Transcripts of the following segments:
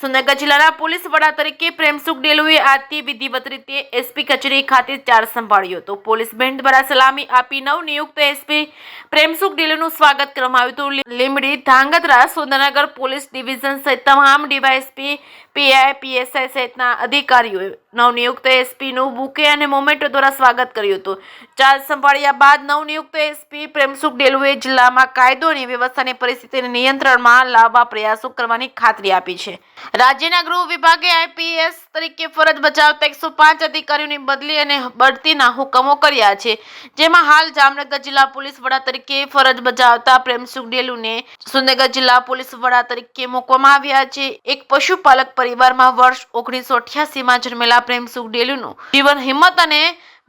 સુરેન્દ્રનગર જિલ્લાના પોલીસ વડા તરીકે પ્રેમસુખ ડેલુએ આજથી વિધિવત રીતે એસપી કચેરી ખાતે ચાર્જ સંભાળ્યો હતો। પોલીસ બેન્ડ દ્વારા સલામી આપી નવનિયુક્ત એસપી પ્રેમસુખ ડેલુનું સ્વાગત કરવામાં આવ્યું હતું। લીંબડી, ધાંગધ્રા, સુરેન્દ્રનગર પોલીસ ડિવિઝન સહિત તમામ ડીવાયએસપી, પીઆઈ, પીએસઆઈ સહિતના અધિકારીઓએ નવનિયુક્ત એસપીનું બુકે અને મોમેન્ટો દ્વારા સ્વાગત કર્યું હતું। ચાર્જ સંભાળ્યા બાદ નવનિયુક્ત એસપી પ્રેમસુખ ડેલુએ જિલ્લામાં કાયદો અને વ્યવસ્થાની પરિસ્થિતિને નિયંત્રણમાં લાવવા પ્રયાસો કરવાની ખાતરી આપી છે। રાજ્યના ગૃહ વિભાગે આઈપીએસ તરીકે ફરજ બજાવતા 105 અધિકારીઓની બદલી અને બઢતીના હુકમો કર્યા છે, જેમાં હાલ જામનગર જિલ્લા પોલીસ વડા તરીકે ફરજ બજાવતા પ્રેમસુખ ડેલુને સુરેન્દ્રનગર જિલ્લા પોલીસ વડા તરીકે મૂકવામાં આવ્યા છે। એક પશુપાલક પરિવારમાં વર્ષ 1988માં જન્મેલા પ્રેમસુખ ડેલુનું જીવન હિંમત અને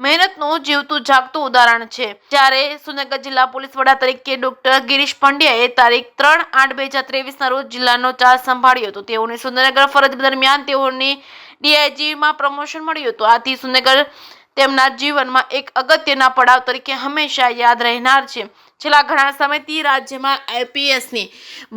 મહેનતનું જીવતું જાગતું ઉદાહરણ છે। જ્યારે સુરેન્દ્રનગર જિલ્લા પોલીસ વડા તરીકે ડોક્ટર ગિરીશ પંડ્યાએ તારીખ 3/8/2023ના રોજ જિલ્લાનો ચાર્જ સંભાળ્યો હતો। તેઓને સુરેન્દ્રનગર ફરજ દરમિયાન તેઓની ડીઆઈજીમાં પ્રમોશન મળ્યું હતું। આથી સુરેન્દ્રનગર તેમના જીવનમાં એક અગત્યના પડાવ તરીકે હંમેશા યાદ રહેનાર છે। છેલ્લા ઘણા સમયથી રાજ્યમાં આઈપીએસની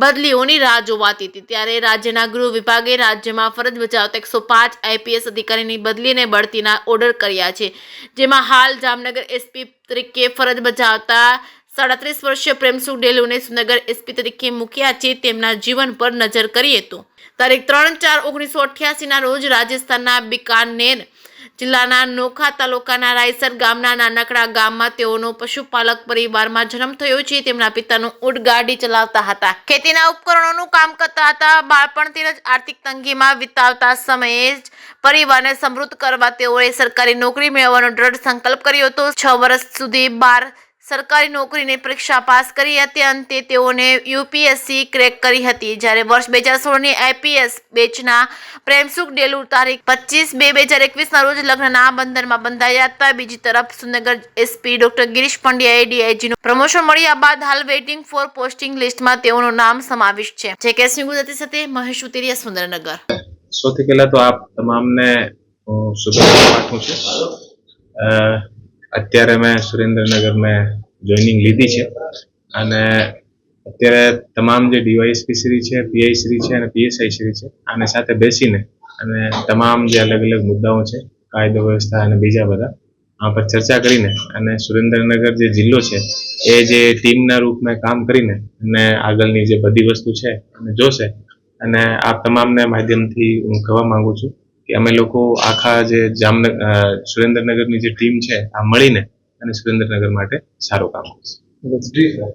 બદલીઓની રાહ જોવાતી હતી, ત્યારે રાજ્યના ગૃહ વિભાગે રાજ્યમાં ફરજ બજાવતા 105 આઈપીએસ અધિકારીની બદલી અને બઢતીના ઓર્ડર કર્યા છે, જેમાં હાલ જામનગર એસપી તરીકે ફરજ બજાવતા 37 વર્ષીય પ્રેમસુખ ડેલુને સુરેન્દ્રનગર એસપી તરીકે મૂક્યા છે। તેમના જીવન પર નજર કરીએ તો તારીખ 3/4/1988ના રોજ રાજસ્થાનના બિકાનેર જિલ્લાના નોખા તાલુકાના રાયસર ગામના નાનકડા ગામમાં તેઓનો પશુપાલક પરિવારમાં જન્મ થયો છે। તેમના પિતાનું ઊંટ ગાડી ચલાવતા હતા, ખેતીના ઉપકરણોનું કામ કરતા હતા। બાળપણથી જ આર્થિક તંગીમાં વિતાવતા સમયે જ પરિવારને સમૃદ્ધ કરવા તેઓએ સરકારી નોકરી મેળવવાનો દ્રઢ સંકલ્પ કર્યો હતો। 6 વર્ષ સુધી 12 સરકારી નોકરીની પરીક્ષા પાસ કરી હતી। અંતે તેઓને યુપીએસસી ક્રેક કરી હતી। જ્યારે વર્ષ 2016ની આઈપીએસ બેચના પ્રેમસુખ ડેલુ તારીખ 25/2/2021ના રોજ લગ્નના બંધનમાં બંધાયા હતા। બીજી તરફ સુરેન્દ્રનગર એસપી ડોક્ટર ગિરીશ પંડ્યાએ ડીઆઈજીનું પ્રમોશન મળ્યા બાદ હાલ વેઇટિંગ ફોર પોસ્ટિંગ લિસ્ટમાં તેઓનું નામ સમાવિષ્ટ છે। જેકેસી ગુજરાતી સાથે મહેશ ઉતેરિયા, સુરેન્દ્રનગર। સૌથી પહેલા તો આપ તમામને શુભેચ્છા પાઠવું છું। અત્યારે મેં સુરેન્દ્રનગર મેં જોઈનિંગ લીધી છે અને અત્યારે તમામ જે ડીવાયએસપી શ્રી છે, પીઆઈ શ્રી છે અને પીએસઆઈ શ્રી છે, આને સાથે બેસીને અને તમામ જે અલગ અલગ મુદ્દાઓ છે, કાયદો વ્યવસ્થા અને બીજા બધા આ પર ચર્ચા કરીને અને સુરેન્દ્રનગર જે જિલ્લો છે એ જે ટીમના રૂપમાં કામ કરીને અને આગળની જે બધી વસ્તુ છે અને જોશે। અને આપ તમામને માધ્યમથી હું કહેવા માંગુ છું કે અમે લોકો આખા જે સુરેન્દ્રનગરની જે ટીમ છે આ મળીને અને સુરેન્દ્રનગર માટે સારું કામ કરશે।